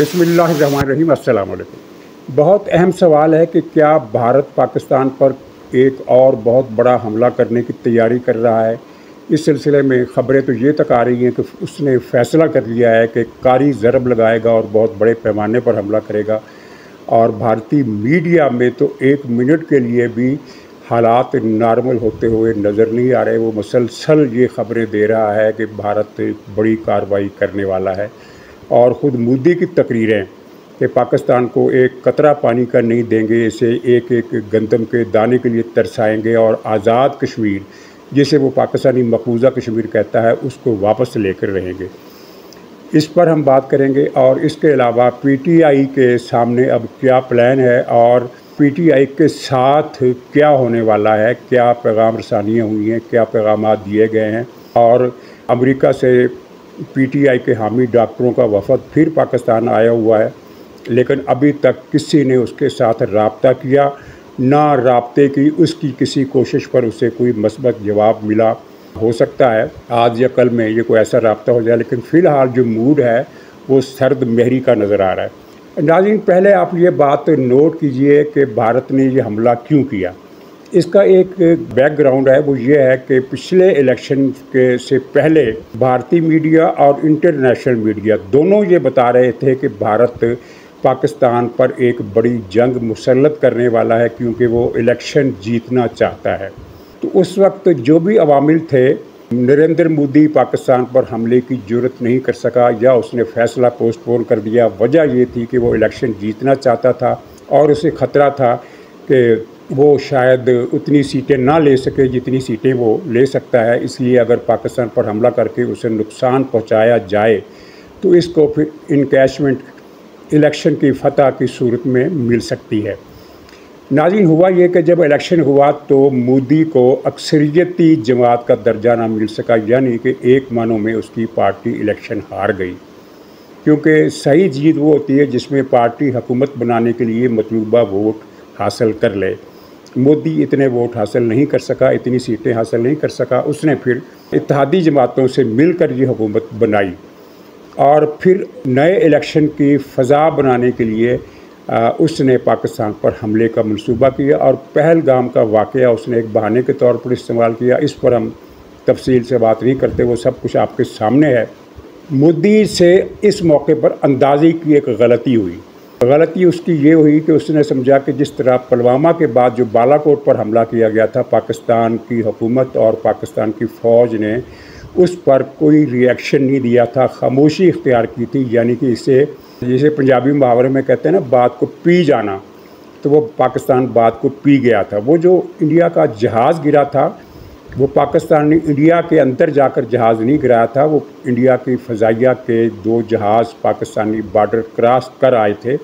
बिस्मिल्लाहिर्रहमानिर्रहीम। अस्सलाम वालेकुम। बहुत अहम सवाल है कि क्या भारत पाकिस्तान पर एक और बहुत बड़ा हमला करने की तैयारी कर रहा है। इस सिलसिले में ख़बरें तो ये तक आ रही हैं कि उसने फ़ैसला कर लिया है कि कारी ज़रब लगाएगा और बहुत बड़े पैमाने पर हमला करेगा। और भारतीय मीडिया में तो एक मिनट के लिए भी हालात नॉर्मल होते हुए नज़र नहीं आ रहे। वो मुसलसल ये ख़बरें दे रहा है कि भारत बड़ी कार्रवाई करने वाला है। और ख़ुद मोदी की तकरीरें कि पाकिस्तान को एक कतरा पानी का नहीं देंगे, इसे एक एक गंदम के दाने के लिए तरसाएंगे और आज़ाद कश्मीर, जिसे वो पाकिस्तानी मकबूजा कश्मीर कहता है, उसको वापस लेकर रहेंगे। इस पर हम बात करेंगे। और इसके अलावा पीटीआई के सामने अब क्या प्लान है और पीटीआई के साथ क्या होने वाला है, क्या पैगाम रसानियाँ हुई हैं, क्या पैगाम दिए गए हैं। और अमेरिका से पीटीआई के हामी डॉक्टरों का वफद फिर पाकिस्तान आया हुआ है, लेकिन अभी तक किसी ने उसके साथ रब्ता किया ना राब्ते की उसकी किसी कोशिश पर उसे कोई मस्बत जवाब मिला। हो सकता है आज या कल में ये कोई ऐसा रब्ता हो जाए, लेकिन फ़िलहाल जो मूड है वो सर्द महरी का नज़र आ रहा है। नाज़रीन, पहले आप ये बात नोट कीजिए कि भारत ने ये हमला क्यों किया। इसका एक बैकग्राउंड है, वो ये है कि पिछले इलेक्शन के से पहले भारतीय मीडिया और इंटरनेशनल मीडिया दोनों ये बता रहे थे कि भारत पाकिस्तान पर एक बड़ी जंग मुसल्लत करने वाला है क्योंकि वो इलेक्शन जीतना चाहता है। तो उस वक्त जो भी अवामिल थे, नरेंद्र मोदी पाकिस्तान पर हमले की जुर्रत नहीं कर सका या उसने फ़ैसला पोस्टपोन कर दिया। वजह ये थी कि वो इलेक्शन जीतना चाहता था और उसे ख़तरा था कि वो शायद उतनी सीटें ना ले सके जितनी सीटें वो ले सकता है। इसलिए अगर पाकिस्तान पर हमला करके उसे नुकसान पहुंचाया जाए तो इसको फिर इनकैशमेंट इलेक्शन की फ़तह की सूरत में मिल सकती है। नाज़रीन, हुआ ये कि जब इलेक्शन हुआ तो मोदी को अक्सरियती जमात का दर्जा ना मिल सका, यानी कि एक मानों में उसकी पार्टी इलेक्शन हार गई। क्योंकि सही जीत वो होती है जिसमें पार्टी हुकूमत बनाने के लिए मतलूबा वोट हासिल कर ले। मोदी इतने वोट हासिल नहीं कर सका, इतनी सीटें हासिल नहीं कर सका। उसने फिर इत्तेहादी जमातों से मिलकर ये हुकूमत बनाई और फिर नए इलेक्शन की फ़ज़ा बनाने के लिए उसने पाकिस्तान पर हमले का मंसूबा किया और पहलगाम का वाक़या उसने एक बहाने के तौर पर इस्तेमाल किया। इस पर हम तफसील से बात नहीं करते, वो सब कुछ आपके सामने है। मोदी से इस मौके पर अंदाज़े की एक गलती हुई। गलती उसकी ये हुई कि उसने समझा कि जिस तरह पुलवामा के बाद जो बालाकोट पर हमला किया गया था, पाकिस्तान की हुकूमत और पाकिस्तान की फ़ौज ने उस पर कोई रिएक्शन नहीं दिया था, खामोशी इख्तियार की थी। यानी कि इसे जिसे पंजाबी मुहावरे में कहते हैं ना, बात को पी जाना, तो वो पाकिस्तान बात को पी गया था। वो जो इंडिया का जहाज़ गिरा था, वो पाकिस्तान ने इंडिया के अंदर जाकर जहाज़ नहीं गिराया था। वो इंडिया की फ़ज़ाइया के 2 जहाज़ पाकिस्तानी बॉर्डर क्रॉस कर आए थे,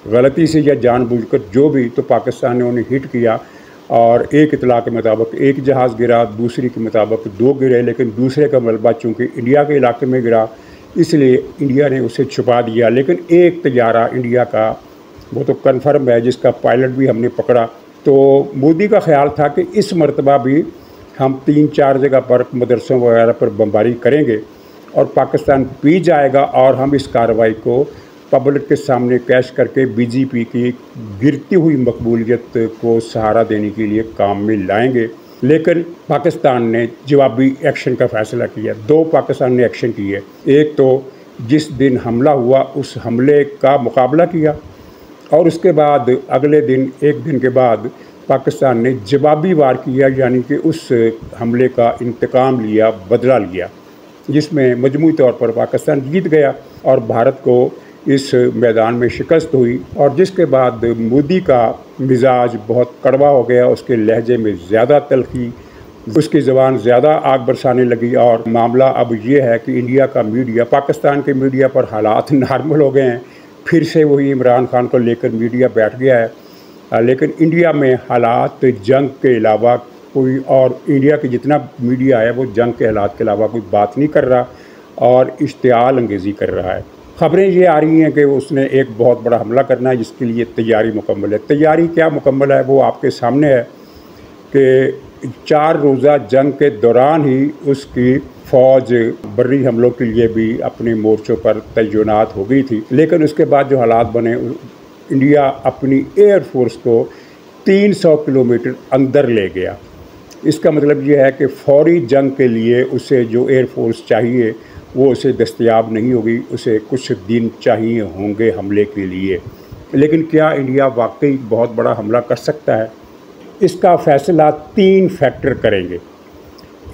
गलती से या जानबूझकर जो भी, तो पाकिस्तान ने उन्हें हिट किया और एक इतला के मुताबिक एक जहाज़ गिरा, दूसरी के मुताबिक 2 गिरे, लेकिन दूसरे का मलबा चूँकि इंडिया के इलाके में गिरा इसलिए इंडिया ने उसे छुपा दिया। लेकिन एक तैयारा इंडिया का, वो तो कन्फर्म है, जिसका पायलट भी हमने पकड़ा। तो मोदी का ख्याल था कि इस मरतबा भी हम 3-4 जगह पर मदरसों वगैरह पर बमबारी करेंगे और पाकिस्तान पी जाएगा और हम इस कार्रवाई को पब्लिक के सामने पेश करके बीजेपी की गिरती हुई मकबूलियत को सहारा देने के लिए काम में लाएंगे। लेकिन पाकिस्तान ने जवाबी एक्शन का फ़ैसला किया। 2 पाकिस्तान ने एक्शन किए। एक तो जिस दिन हमला हुआ उस हमले का मुकाबला किया और उसके बाद अगले दिन, एक दिन के बाद पाकिस्तान ने जवाबी वार किया, यानी कि उस हमले का इंतकाम लिया, बदला लिया, जिसमें मजमूई तौर पर पाकिस्तान जीत गया और भारत को इस मैदान में शिकस्त हुई। और जिसके बाद मोदी का मिजाज बहुत कड़वा हो गया, उसके लहजे में ज़्यादा तल्खी, उसकी ज़बान ज़्यादा आग बरसाने लगी। और मामला अब ये है कि इंडिया का मीडिया, पाकिस्तान के मीडिया पर हालात नॉर्मल हो गए हैं। फिर से वही इमरान खान को लेकर मीडिया बैठ गया है। लेकिन इंडिया में हालात जंग के अलावा कोई, और इंडिया की जितना मीडिया है वो जंग के हालात के अलावा कोई बात नहीं कर रहा और इश्तियाल अंगेज़ी कर रहा है। ख़बरें ये आ रही हैं कि उसने एक बहुत बड़ा हमला करना है जिसके लिए तैयारी मुकम्मल है। तैयारी क्या मुकम्मल है वो आपके सामने है कि 4 रोज़ा जंग के दौरान ही उसकी फ़ौज बर्री हमलों के लिए भी अपने मोर्चों पर तैनात हो गई थी। लेकिन उसके बाद जो हालात बने, इंडिया अपनी एयरफोर्स को 300 किलोमीटर अंदर ले गया। इसका मतलब ये है कि फौरी जंग के लिए उसे जो एयरफोर्स चाहिए वो उसे दस्तयाब नहीं होगी, उसे कुछ दिन चाहिए होंगे हमले के लिए। लेकिन क्या इंडिया वाकई बहुत बड़ा हमला कर सकता है? इसका फ़ैसला 3 फैक्टर करेंगे।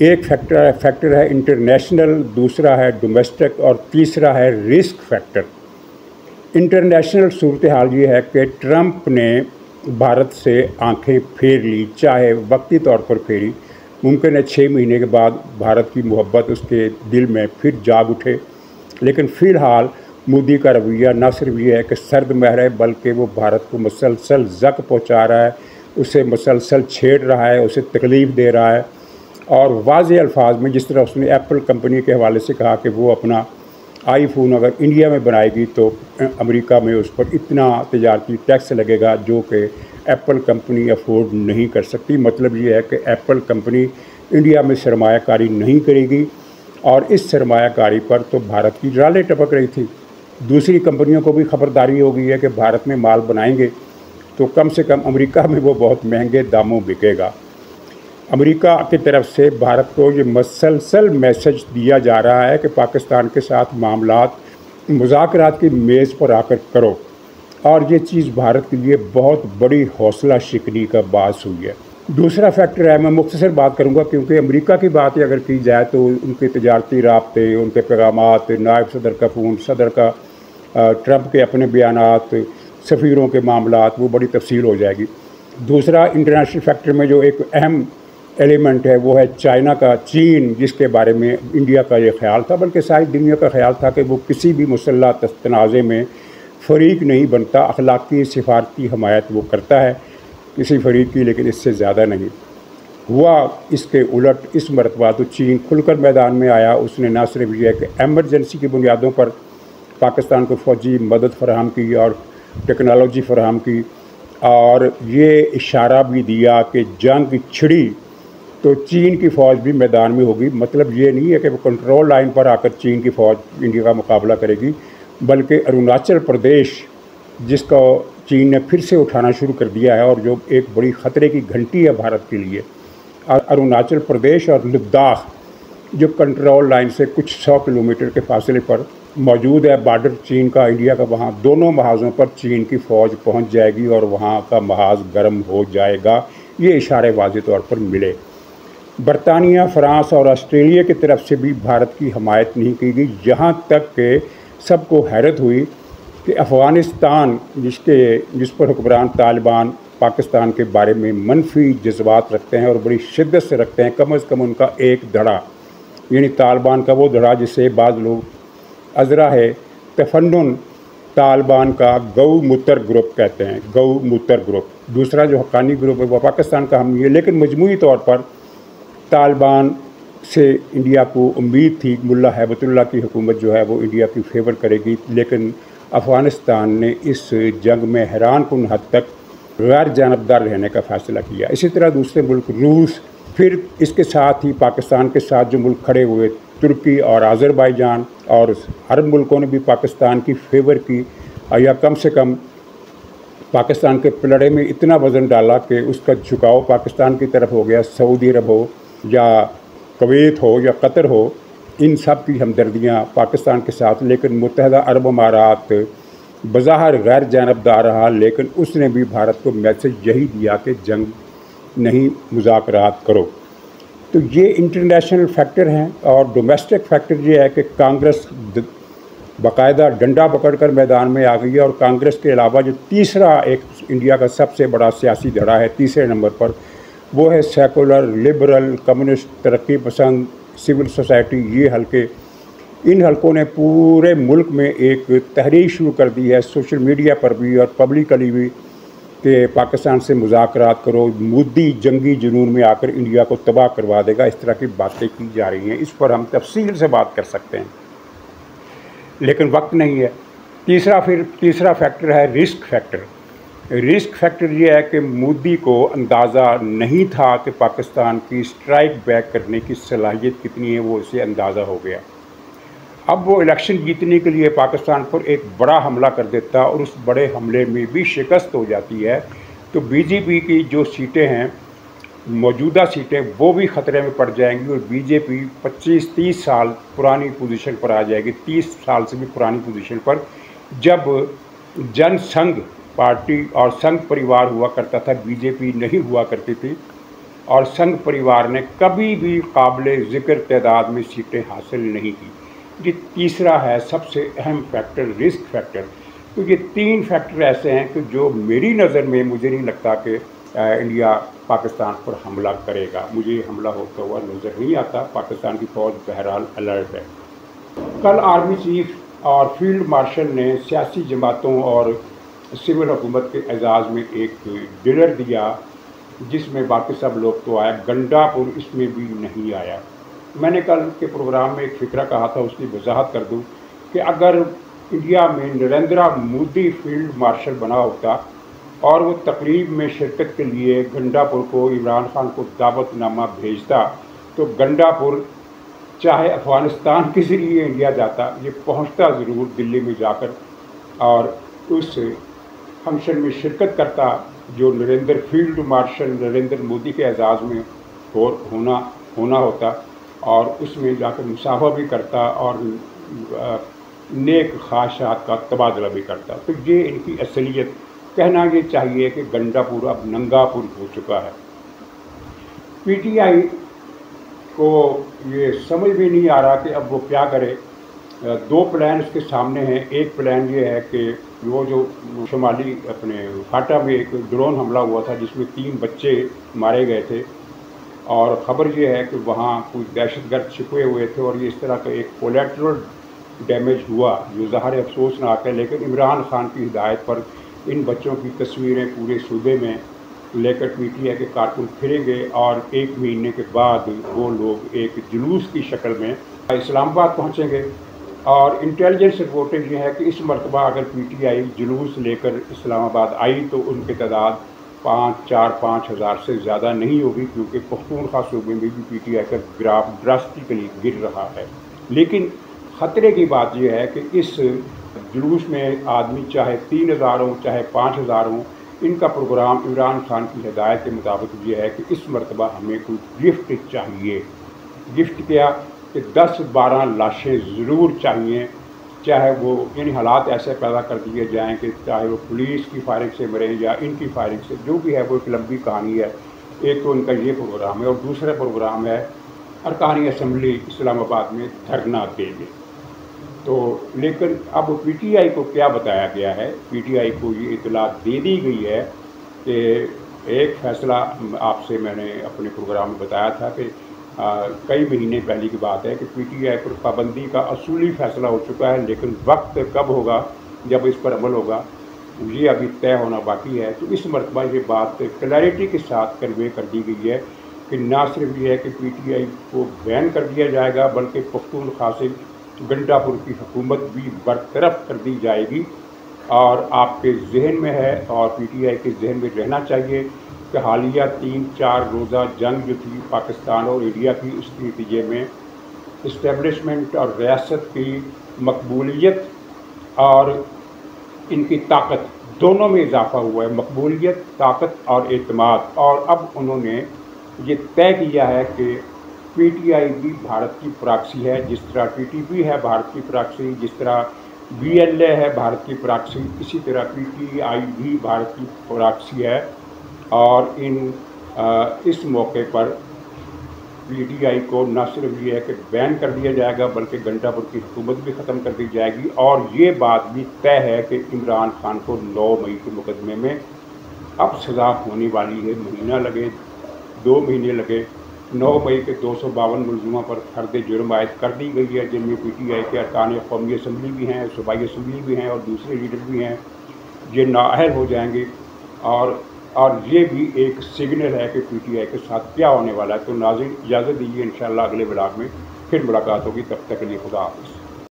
एक फैक्टर है इंटरनेशनल, दूसरा है डोमेस्टिक और तीसरा है रिस्क फैक्टर। इंटरनेशनल सूरत हाल ये है कि ट्रंप ने भारत से आंखें फेर ली, चाहे वक्ती तौर पर फेरी। मुमकिन है 6 महीने के बाद भारत की मोहब्बत उसके दिल में फिर जाग उठे। लेकिन फ़िलहाल मोदी का रवैया न सिर्फ ये है कि सर्द महर है, बल्कि वो भारत को मुसलसल ज़ख्म पहुँचा रहा है, उसे मुसलसल छेड़ रहा है, उसे तकलीफ़ दे रहा है। और वाज़ेह अल्फाज में जिस तरह उसने एप्पल कंपनी के हवाले से कहा कि वो अपना आईफोन अगर इंडिया में बनाएगी तो अमेरिका में उस पर इतना तजारती टैक्स लगेगा जो कि एप्पल कंपनी अफोर्ड नहीं कर सकती। मतलब ये है कि एप्पल कंपनी इंडिया में सरमायाकारी नहीं करेगी, और इस सरमायाकारी पर तो भारत की रालें टपक रही थी। दूसरी कंपनियों को भी खबरदारी हो गई है कि भारत में माल बनाएंगे तो कम से कम अमेरिका में वो बहुत महंगे दामों बिकेगा। अमेरिका की तरफ से भारत को ये मसलसल मैसेज दिया जा रहा है कि पाकिस्तान के साथ मामलात मुज़ाकरात की मेज़ पर आकर करो, और ये चीज़ भारत के लिए बहुत बड़ी हौसला शिकनी का बास हुई है। दूसरा फैक्टर है, मैं मुख्तसर बात करूँगा क्योंकि अमेरिका की बात अगर की जाए तो उनके तजारती राब्ते, उनके पैगामात, नायब सदर का फ़ोन, सदर का ट्रंप के अपने बयानात, सफ़ीरों के मामलात, वो बड़ी तफसील हो जाएगी। दूसरा इंटरनेशनल फैक्टर में जो एक अहम एलिमेंट है वो है चाइना का, चीन, जिसके बारे में इंडिया का ये ख्याल था, बल्कि सारी दुनिया का ख्याल था कि वो किसी भी मुसल्लह तनाज़े में फ़रीक नहीं बनता। अखलाकी सिफारती हमायत वो करता है किसी फरीक की, लेकिन इससे ज़्यादा नहीं हुआ। इसके उलट इस मरतबा तो चीन खुलकर मैदान में आया। उसने न सिर्फ यह कि एमरजेंसी की बुनियादों पर पाकिस्तान को फ़ौजी मदद फराहम की और टेक्नोलॉजी फराहम की, और ये इशारा भी दिया कि जंग छिड़ी तो चीन की फ़ौज भी मैदान में होगी। मतलब ये नहीं है कि वो कंट्रोल लाइन पर आकर चीन की फ़ौज इंडिया का मुकाबला करेगी, बल्कि अरुणाचल प्रदेश, जिसका चीन ने फिर से उठाना शुरू कर दिया है और जो एक बड़ी ख़तरे की घंटी है भारत के लिए, अरुणाचल प्रदेश और लद्दाख जो कंट्रोल लाइन से कुछ 100 किलोमीटर के फासले पर मौजूद है, बॉर्डर चीन का, इंडिया का, वहाँ दोनों महाज़ों पर चीन की फ़ौज पहुँच जाएगी और वहाँ का महाज़ गर्म हो जाएगा। ये इशारे वाज़ेह तौर पर मिले। बरतानिया, फ़्रांस और ऑस्ट्रेलिया की तरफ से भी भारत की हमायत नहीं की गई, यहाँ तक कि सबको हैरत हुई कि अफ़गानिस्तान, जिस पर हुक्मरान तालिबान पाकिस्तान के बारे में मनफी जज्बात रखते हैं और बड़ी शिद्दत से रखते हैं, कम अज़ कम उनका एक धड़ा, यानी तालिबान का वो धड़ा जिसे बाज़ लोग अज़रा है तफन्नुन तालिबान का गौ मूत्र ग्रुप कहते हैं, गौ मूत्र ग्रुप। दूसरा जो हक्कानी ग्रुप है वो पाकिस्तान का हम है। लेकिन मजमूई तौर पर तालिबान से इंडिया को उम्मीद थी मुल्ला हैबतुल्लाह की हुकूमत जो है वो इंडिया की फेवर करेगी, लेकिन अफ़गानिस्तान ने इस जंग में हैरान कुन हद तक गैर जानबदार रहने का फ़ैसला किया। इसी तरह दूसरे मुल्क रूस, फिर इसके साथ ही पाकिस्तान के साथ जो मुल्क खड़े हुए तुर्की और आज़रबाईजान, और अरब मुल्कों ने भी पाकिस्तान की फेवर की, या कम से कम पाकिस्तान के पलड़े में इतना वज़न डाला कि उसका झुकाव पाकिस्तान की तरफ हो गया। सऊदी अरब हो या कुवैत हो या कतर हो, इन सब की हमदर्दियाँ पाकिस्तान के साथ। लेकिन मुत्तहदा अरब अमारात बज़ाहिर गैर जानबदार रहा, लेकिन उसने भी भारत को मैसेज यही दिया कि जंग नहीं, मुज़ाकरात करो। तो ये इंटरनेशनल फैक्टर हैं। और डोमेस्टिक फैक्टर ये है कि कांग्रेस बाकायदा डंडा पकड़कर मैदान में आ गई है, और कांग्रेस के अलावा जो तीसरा एक इंडिया का सबसे बड़ा सियासी धड़ा है तीसरे नंबर पर, वो है सेकुलर, लिबरल, कम्युनिस्ट, तरक्की पसंद, सिविल सोसाइटी। ये हलके, इन हलकों ने पूरे मुल्क में एक तहरीक शुरू कर दी है, सोशल मीडिया पर भी और पब्लिकली भी, कि पाकिस्तान से मुज़ाकरात करो, मोदी जंगी जुनून में आकर इंडिया को तबाह करवा देगा। इस तरह की बातें की जा रही हैं। इस पर हम तफसील से बात कर सकते हैं, लेकिन वक्त नहीं है। तीसरा फैक्टर है रिस्क फैक्टर। रिस्क फैक्टर ये है कि मोदी को अंदाज़ा नहीं था कि पाकिस्तान की स्ट्राइक बैक करने की सलाहियत कितनी है, वो इसे अंदाज़ा हो गया। अब वो इलेक्शन जीतने के लिए पाकिस्तान पर एक बड़ा हमला कर देता और उस बड़े हमले में भी शिकस्त हो जाती है, तो बीजेपी की जो सीटें हैं, मौजूदा सीटें, वो भी ख़तरे में पड़ जाएंगी और बीजेपी 25-30 साल पुरानी पोजीशन पर आ जाएगी, 30 साल से भी पुरानी पोजीशन पर, जब जनसंघ पार्टी और संघ परिवार हुआ करता था, बीजेपी नहीं हुआ करती थी, और संघ परिवार ने कभी भी काबिले ज़िक्र तादाद में सीटें हासिल नहीं की। ये तीसरा है सबसे अहम फैक्टर, रिस्क फैक्टर। तो ये 3 फैक्टर ऐसे हैं कि जो मेरी नज़र में, मुझे नहीं लगता कि इंडिया पाकिस्तान पर हमला करेगा। मुझे हमला होता हुआ नज़र नहीं आता। पाकिस्तान की फ़ौज बहरहाल अलर्ट है। कल आर्मी चीफ और फील्ड मार्शल ने सियासी जमातों और सिविल हुकूमत के एजाज़ में एक डिनर दिया, जिसमें बाकी सब लोग तो आए, गंडापुर इसमें भी नहीं आया। मैंने कल के प्रोग्राम में एक फ़िक्रा कहा था, उसकी वजाहत कर दूं कि अगर इंडिया में नरेंद्र मोदी फील्ड मार्शल बना होता और वो तकरीब में शिरकत के लिए गंडापुर को, इमरान खान को दावतनामा भेजता, तो गंडापुर चाहे अफ़गानिस्तान के ज़रिए इंडिया जाता, ये पहुंचता ज़रूर दिल्ली में जाकर और उस फंक्शन में शिरकत करता जो नरेंद्र फील्ड मार्शल नरेंद्र मोदी के एजाज़ में होना होता, और उसमें जाकर मुसाफा भी करता और नेक ख्वाहिशात का तबादला भी करता। तो ये इनकी असलियत। कहना ये चाहिए कि गंडापुर अब नंगापुर हो चुका है। पीटीआई को ये समझ भी नहीं आ रहा कि अब वो क्या करे। 2 प्लान उसके सामने हैं। एक प्लान ये है कि वो जो शुमाली अपने फाटा में एक ड्रोन हमला हुआ था जिसमें 3 बच्चे मारे गए थे, और ख़बर ये है कि वहाँ कुछ दहशतगर्द छिपे हुए थे और ये इस तरह का एक कोलेट्रल डैमेज हुआ जो ज़ाहिर अफसोसनाक है। लेकिन इमरान खान की हिदायत पर इन बच्चों की तस्वीरें पूरे सूबे में लेकर पीटीआई के कारकुन फिरेंगे और 1 महीने के बाद वो लोग एक जुलूस की शक्ल में इस्लामाबाद पहुँचेंगे। और इंटेलिजेंस रिपोर्टें ये है कि इस मरतबा अगर पीटीआई जुलूस लेकर इस्लामाबाद आई तो उनकी तादाद 4-5 हज़ार से ज़्यादा नहीं होगी, क्योंकि पख्तूनख्वा सूबे में भी पीटीआई का ग्राफ ड्रास्टिकली गिर रहा है। लेकिन ख़तरे की बात यह है कि इस जुलूस में आदमी चाहे 3,000 हों चाहे 5,000 हों, इनका प्रोग्राम इमरान खान की हिदायत के मुताबिक ये है कि इस मरतबा हमें कुछ गिफ्ट चाहिए। गिफ्ट क्या कि 10-12 लाशें ज़रूर चाहिए, चाहे वो इन हालात ऐसे पैदा कर दिए जाएं कि चाहे वो पुलिस की फायरिंग से मरें या इनकी फायरिंग से, जो भी है वो एक लंबी कहानी है। एक तो इनका ये प्रोग्राम है और दूसरा प्रोग्राम है अरकानी असम्बली इस्लामाबाद में धरना देंगे। तो लेकिन अब पीटीआई को क्या बताया गया है, पीटीआई को ये इतला दे दी गई है कि एक फ़ैसला आपसे मैंने अपने प्रोग्राम में बताया था कि कई महीने पहले की बात है कि पीटीआई पर पाबंदी का असूली फ़ैसला हो चुका है, लेकिन वक्त कब होगा जब इस पर अमल होगा ये अभी तय होना बाकी है। तो इस मरतबा ये बात क्लैरिटी के साथ कन्वे कर दी गई है कि ना सिर्फ ये है कि पीटीआई को बैन कर दिया जाएगा, बल्कि पख्तूनख्वा से गंडापुर की हुकूमत भी बरतरफ कर दी जाएगी। और आपके जहन में है और पीटीआई के जहन में रहना चाहिए कि हालिया 3-4 रोज़ा जंग जो थी पाकिस्तान और इंडिया की, उसके नतीजे में इस्टेब्लिशमेंट और रियासत की मकबूलियत और इनकी ताकत दोनों में इजाफ़ा हुआ है। मकबूलियत, ताकत और एतमाद। और अब उन्होंने ये तय किया है कि पीटीआई भी भारत की प्रॉक्सी है, जिस तरह टीटीपी है भारत की प्रॉक्सी, जिस तरह बीएलए है भारत की प्रॉक्सी, इसी तरह पीटीआई भी भारत की प्रॉक्सी है। और इस मौके पर पीटीआई को न सिर्फ ये है कि बैन कर दिया जाएगा, बल्कि गंडापुर की हुकूमत भी ख़त्म कर दी जाएगी। और ये बात भी तय है कि इमरान खान को 9 मई के मुकदमे में अब सज़ा होने वाली है। महीना लगे, 2 महीने लगे, 9 मई के 252 मुलज़िमों पर फर्द जुर्म आयद कर दी गई है, जिनमें पीटीआई के अरकान कौमी असम्बली भी हैं, सूबाई असम्बली भी हैं और दूसरे लीडर भी हैं। ये नाअहल हो जाएंगे और ये भी एक सिग्नल है कि पीटीआई के साथ क्या होने वाला है। तो नाज़रीन, इजाज़त दीजिए, इंशाअल्लाह अगले ब्लॉग में फिर मुलाकात होगी। तब तक के लिए खुदा हाफ़िज़।